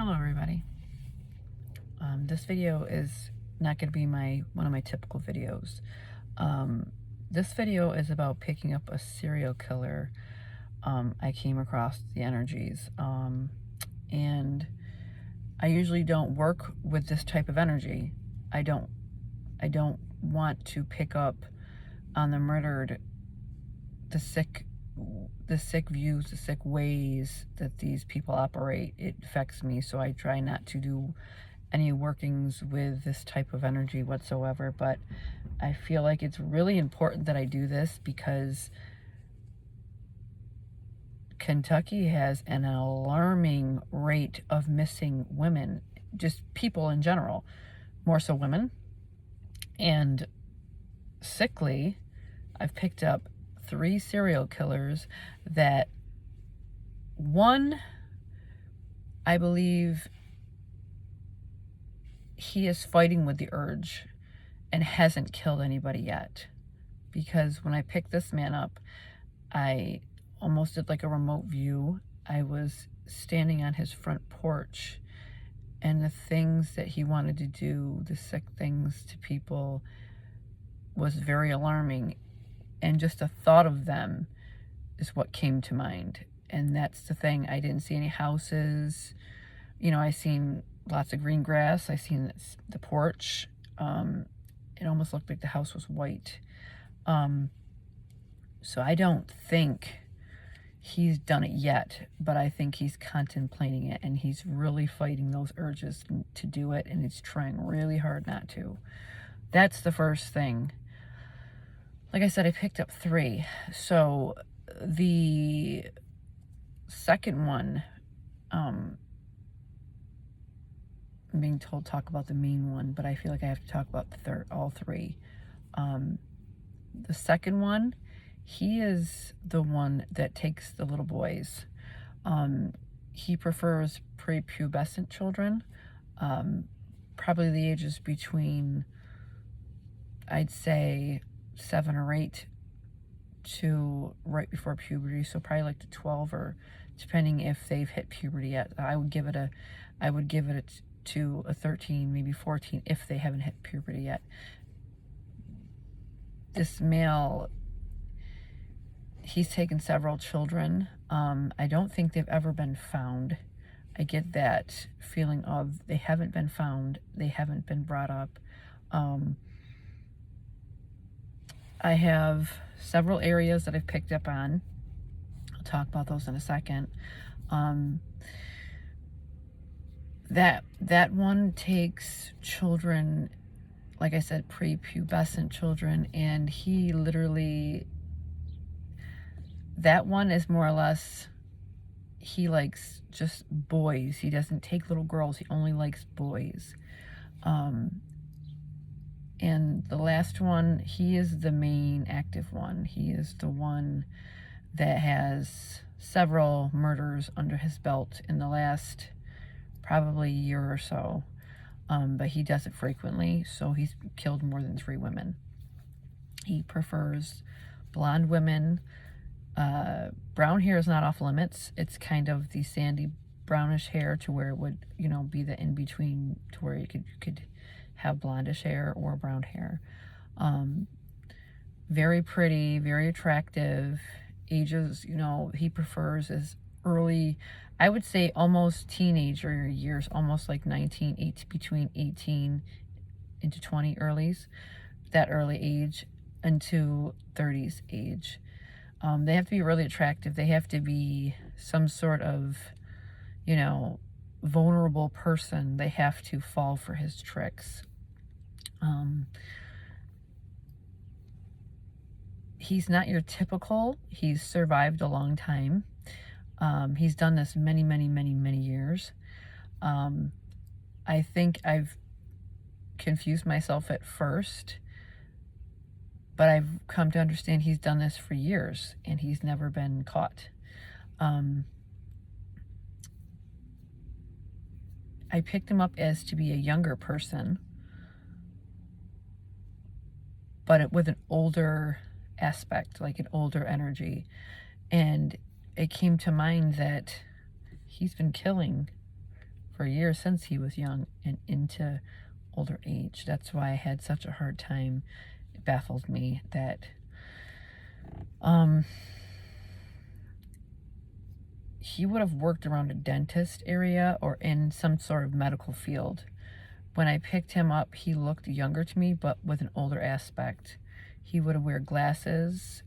Hello everybody. This video is not going to be one of my typical videos. This video is about picking up a serial killer. I came across the energies, and I usually don't work with this type of energy. I don't want to pick up on the murdered, the sick views, the sick ways that these people operate. It affects me, so I try not to do any workings with this type of energy whatsoever. But I feel like it's really important that I do this because Kentucky has an alarming rate of missing women, just people in general, more so women. And sickly, I've picked up 3 serial killers that, one, I believe he is fighting with the urge and hasn't killed anybody yet. Because when I picked this man up, I almost did like a remote view. I was standing on his front porch, and the things that he wanted to do, the sick things to people, was very alarming. And just the thought of them is what came to mind. And that's the thing. I didn't see any houses. You know, I seen lots of green grass. I seen the porch. It almost looked like the house was white. So I don't think he's done it yet, but I think he's contemplating it, and he's really fighting those urges to do it, and he's trying really hard not to. That's the first thing. Like I said, I picked up 3. So the second one, I'm being told to talk about the main one, but I feel like I have to talk about all 3. The second one, he is the one that takes the little boys. He prefers prepubescent children, probably the ages between, I'd say, 7 or 8 to right before puberty, so probably like to 12, or depending if they've hit puberty yet. I would give it to a 13, maybe 14, if they haven't hit puberty yet. This male, he's taken several children. I don't think they've ever been found. I get that feeling of they haven't been found, they haven't been brought up. I have several areas that I've picked up on. I'll talk about those in a second. That one takes children, like I said, prepubescent children, and he literally, that one is more or less, he likes just boys. He doesn't take little girls, he only likes boys. And the last one, he is the main active one. He is the one that has several murders under his belt in the last probably year or so. But he does it frequently, so he's killed more than 3 women. He prefers blonde women. Brown hair is not off limits. It's kind of the sandy brownish hair to where it would, be the in-between, to where you could have blondish hair or brown hair. Very pretty, very attractive. Ages, he prefers is early, I would say almost teenager years, almost like 19, between 18 into 20 earlies, that early age, into 30s age. They have to be really attractive. They have to be some sort of, vulnerable person. They have to fall for his tricks. He's not your typical. He's survived a long time. He's done this many, many, many, many years. I think I've confused myself at first, but I've come to understand he's done this for years, and he's never been caught. I picked him up as to be a younger person, but with an older aspect, like an older energy. And it came to mind that he's been killing for years since he was young and into older age. That's why I had such a hard time. It baffled me that he would have worked around a dentist area or in some sort of medical field. When I picked him up, he looked younger to me, but with an older aspect. He would wear glasses,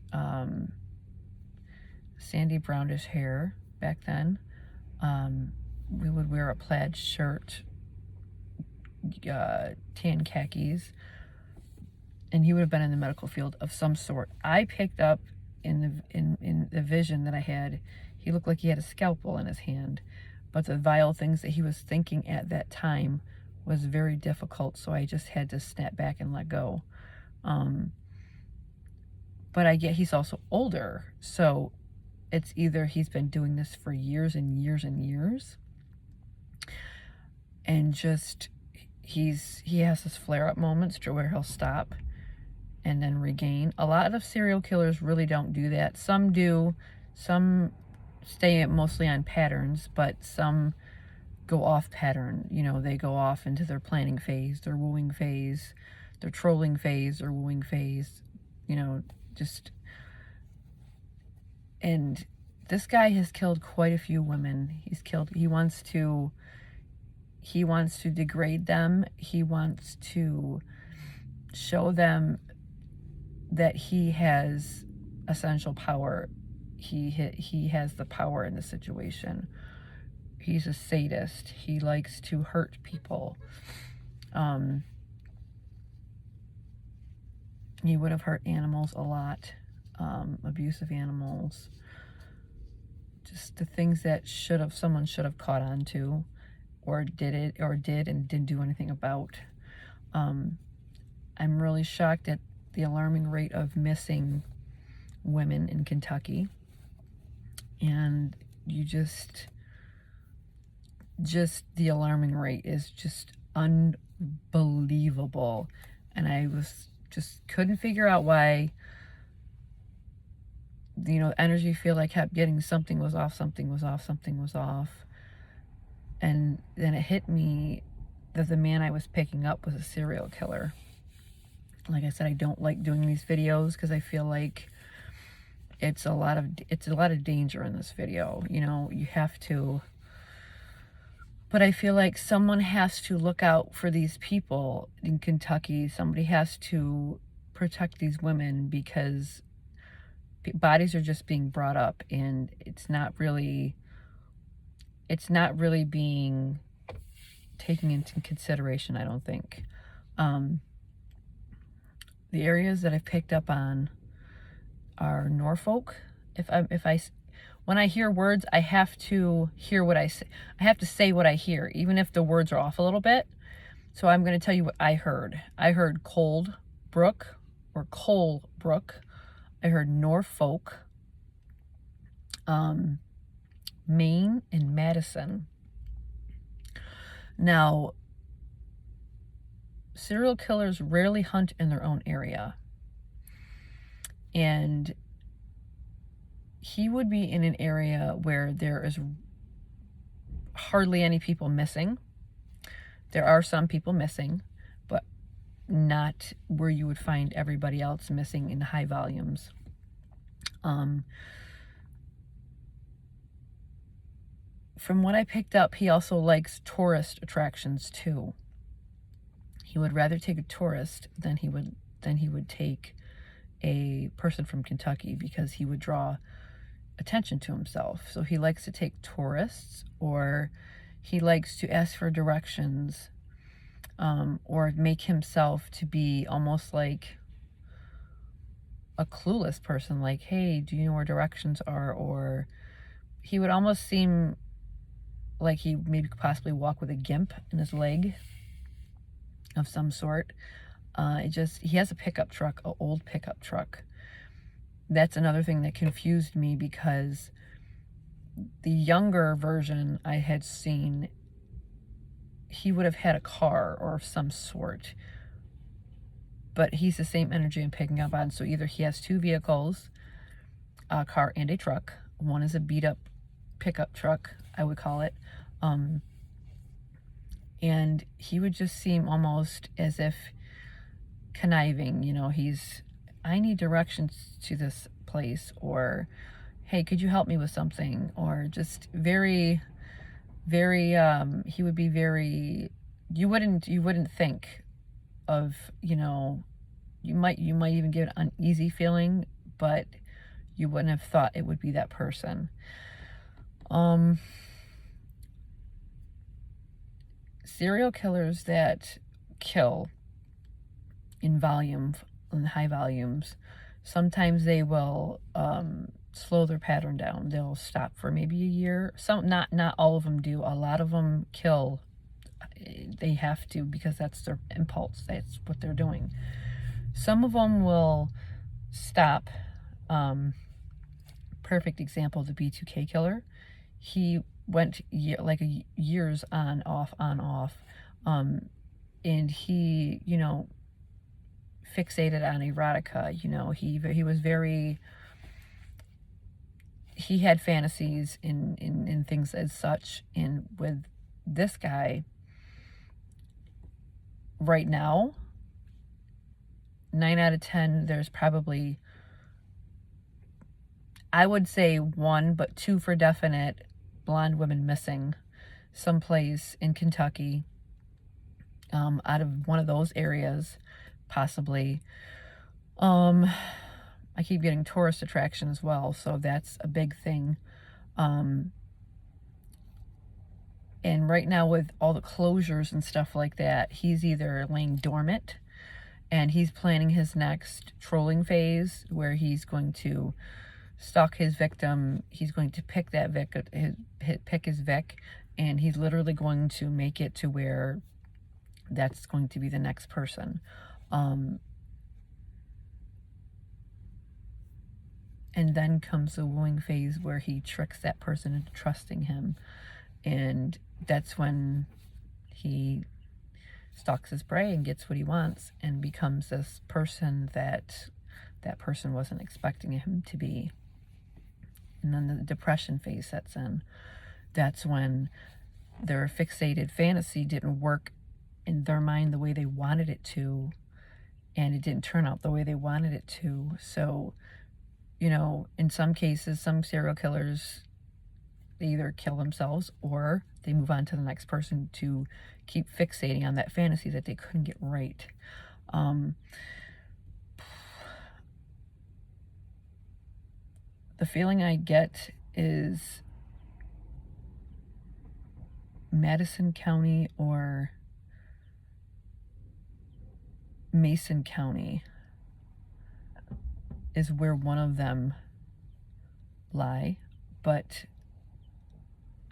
sandy brownish hair back then. We would wear a plaid shirt, tan khakis, and he would have been in the medical field of some sort. I picked up in the vision that I had, he looked like he had a scalpel in his hand, but the vile things that he was thinking at that time was very difficult, so I just had to snap back and let go. But I get he's also older, so it's either he's been doing this for years and years and years, and just he has his flare-up moments to where he'll stop and then regain. A lot of serial killers really don't do that. Some do. Some stay mostly on patterns, but some go off pattern. You know, they go off into their planning phase, their wooing phase, their trolling phase, their wooing phase, you know, just... And this guy has killed quite a few women. He wants to degrade them. He wants to show them that he has essential power. He has the power in the situation. He's a sadist. He likes to hurt people. He would have hurt animals a lot, abusive animals. Just the things that someone should have caught on to, or did and didn't do anything about. I'm really shocked at the alarming rate of missing women in Kentucky. And you just the alarming rate is just unbelievable. And I couldn't figure out why, you know, energy field I kept getting something was off. And then it hit me that the man I was picking up was a serial killer. Like I said, I don't like doing these videos because I feel like it's a lot of danger in this video. You know, you have to... But I feel like someone has to look out for these people in Kentucky. Somebody has to protect these women because bodies are just being brought up, and it's not really being taken into consideration, I don't think. The areas that I've picked up on are Norfolk. When I hear words, I have to hear what I say. I have to say what I hear, even if the words are off a little bit. So I'm going to tell you what I heard. I heard Cold Brook or Colebrook. I heard Norfolk, Maine, and Madison. Now, serial killers rarely hunt in their own area. And he would be in an area where there is hardly any people missing. There are some people missing, but not where you would find everybody else missing in high volumes. From what I picked up, he also likes tourist attractions too. He would rather take a tourist than he would take a person from Kentucky, because he would draw attention to himself. So he likes to take tourists, or he likes to ask for directions, or make himself to be almost like a clueless person, like, hey, do you know where directions are? Or he would almost seem like he maybe could possibly walk with a gimp in his leg of some sort. He has a pickup truck, an old pickup truck. That's another thing that confused me, because the younger version I had seen, he would have had a car or some sort. But he's the same energy I'm picking up on. So either he has two vehicles, a car and a truck. One is a beat up pickup truck, I would call it. And he would just seem almost as if conniving, I need directions to this place, or hey, could you help me with something? Or just very, very, he would be very, you wouldn't think of, you might even get an uneasy feeling, but you wouldn't have thought it would be that person. Serial killers that kill in high volumes, sometimes they will slow their pattern down. They'll stop for maybe a year. Not all of them do. A lot of them kill. They have to, because that's their impulse. That's what they're doing. Some of them will stop. Perfect example, the B2K killer. He went years on, off, and he, fixated on erotica. He had fantasies in things as such. And with this guy, right now, 9 out of 10, there's probably, I would say 1, but 2 for definite blonde women missing someplace in Kentucky, out of one of those areas, possibly. I keep getting tourist attraction as well, so that's a big thing. And right now, with all the closures and stuff like that, he's either laying dormant and he's planning his next trolling phase, where he's going to stalk his victim. He's going to pick his Vic, and he's literally going to make it to where that's going to be the next person. And then comes the wooing phase, where he tricks that person into trusting him. And that's when he stalks his prey and gets what he wants, and becomes this person that person wasn't expecting him to be. And then the depression phase sets in. That's when their fixated fantasy didn't work in their mind the way they wanted it to, and it didn't turn out the way they wanted it to. So, in some cases, some serial killers, they either kill themselves or they move on to the next person to keep fixating on that fantasy that they couldn't get right. The feeling I get is Madison County or Mason County is where one of them lie, but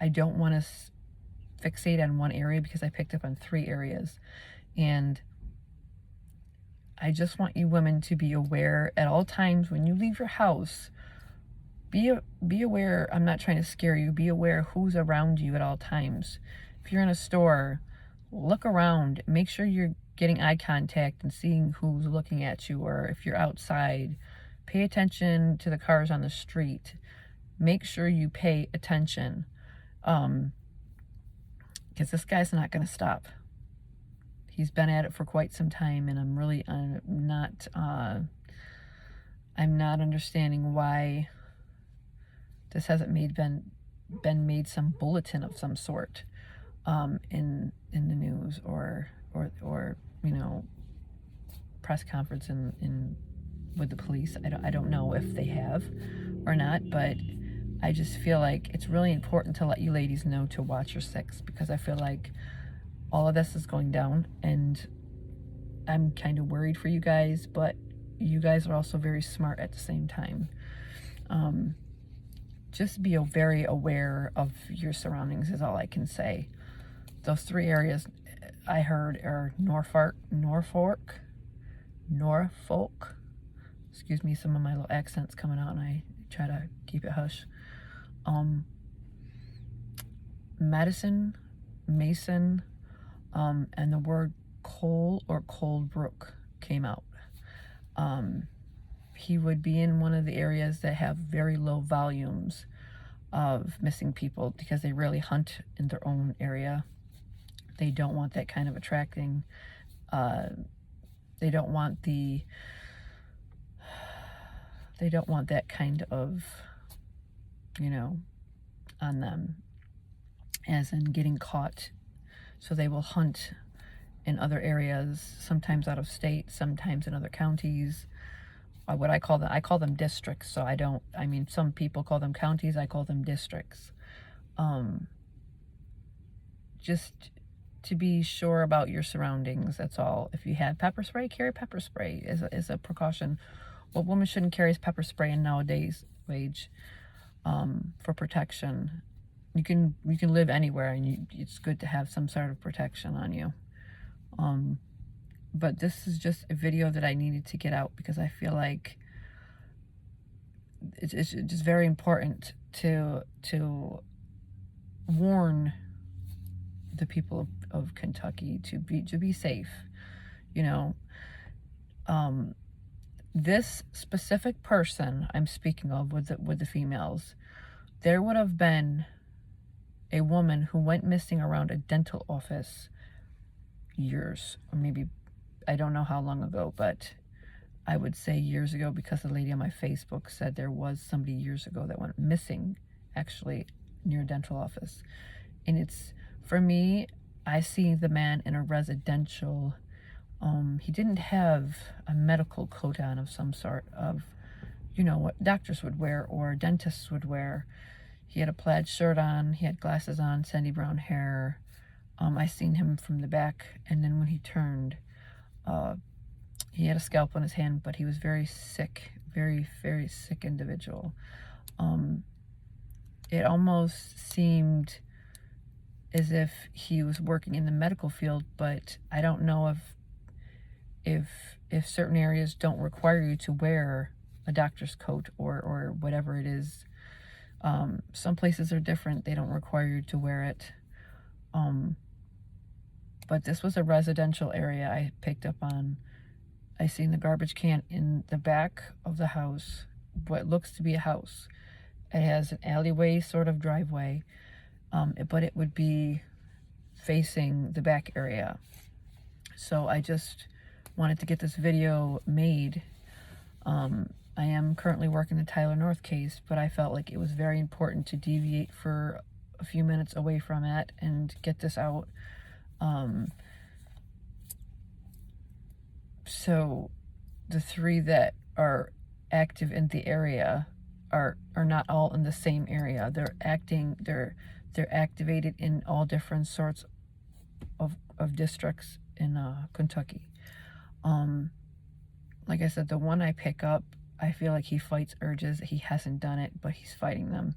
I don't want to fixate on one area, because I picked up on 3 areas. And I just want you women to be aware at all times when you leave your house. Be aware. I'm not trying to scare you. Be aware who's around you at all times. If you're in a store, look around. Make sure you're getting eye contact and seeing who's looking at you. Or if you're outside, pay attention to the cars on the street. Make sure you pay attention, because this guy's not going to stop. He's been at it for quite some time, and I'm not understanding why this hasn't been made some bulletin of some sort, in the news, or press conference with the police. I don't know if they have or not, but I just feel like it's really important to let you ladies know to watch your 6, because I feel like all of this is going down, and I'm kind of worried for you guys, but you guys are also very smart at the same time. Just be very aware of your surroundings is all I can say. Those 3 areas I heard are Norfolk. Excuse me, some of my little accents coming out, and I try to keep it hush. Madison, Mason, and the word Coal or Coldbrook came out. He would be in one of the areas that have very low volumes of missing people, because they rarely hunt in their own area. They don't want that kind of attracting. Uh, they don't want the. They don't want that kind of, you know, on them, as in getting caught. So they will hunt in other areas, sometimes out of state, sometimes in other counties. What I call them districts. So I mean, some people call them counties, I call them districts. Just to be sure about your surroundings, that's all. If you have pepper spray, carry pepper spray as a precaution. What woman shouldn't carry is pepper spray in nowadays age, for protection. You can live anywhere, and it's good to have some sort of protection on you. But this is just a video that I needed to get out because I feel like it's just very important to warn the people of Kentucky to be safe. You know, this specific person I'm speaking of with the females, there would have been a woman who went missing around a dental office years, or maybe, I don't know how long ago, but I would say years ago, because the lady on my Facebook said there was somebody years ago that went missing, actually, near a dental office. And it's, for me, I see the man in a residential, he didn't have a medical coat on of some sort of, you know, what doctors would wear or dentists would wear. He had a plaid shirt on, he had glasses on, sandy brown hair. I seen him from the back, and then when he turned, he had a scalpel in his hand, but he was very sick, very, very sick individual. It almost seemed as if he was working in the medical field, but I don't know if certain areas don't require you to wear a doctor's coat or whatever it is. Some places are different. They don't require you to wear it. But this was a residential area I picked up on. I seen the garbage can in the back of the house, what looks to be a house. It has an alleyway, sort of driveway, but it would be facing the back area. So I just wanted to get this video made. I am currently working the Tyler North case, but I felt like it was very important to deviate for a few minutes away from it and get this out. So the three that are active in the area are not all in the same area. They're activated in all different sorts of districts in Kentucky. Like I said, the one I pick up, I feel like he fights urges. He hasn't done it, but he's fighting them.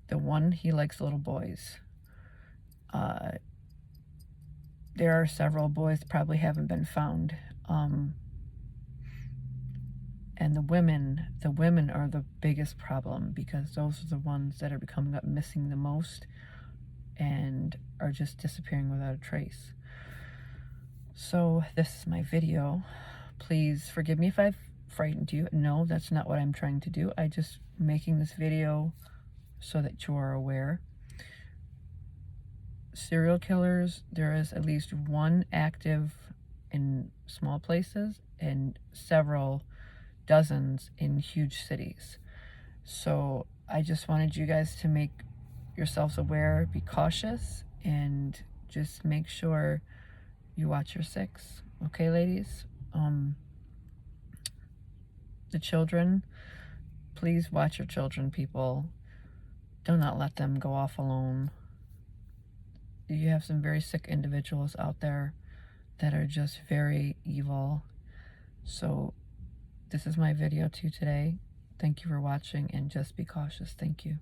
The one, he likes little boys. There are several boys that probably haven't been found. And the women are the biggest problem, because those are the ones that are becoming up missing the most and are just disappearing without a trace. So this is my video. Please forgive me if I've frightened you. No, that's not what I'm trying to do. I just making this video so that you are aware. Serial killers, there is at least one active in small places and several dozens in huge cities. So I just wanted you guys to make yourselves aware, be cautious, and just make sure you watch your six. Okay, ladies? The children, please watch your children, people. Do not let them go off alone. You have some very sick individuals out there that are just very evil. So this is my video to you today. Thank you for watching, and just be cautious. Thank you.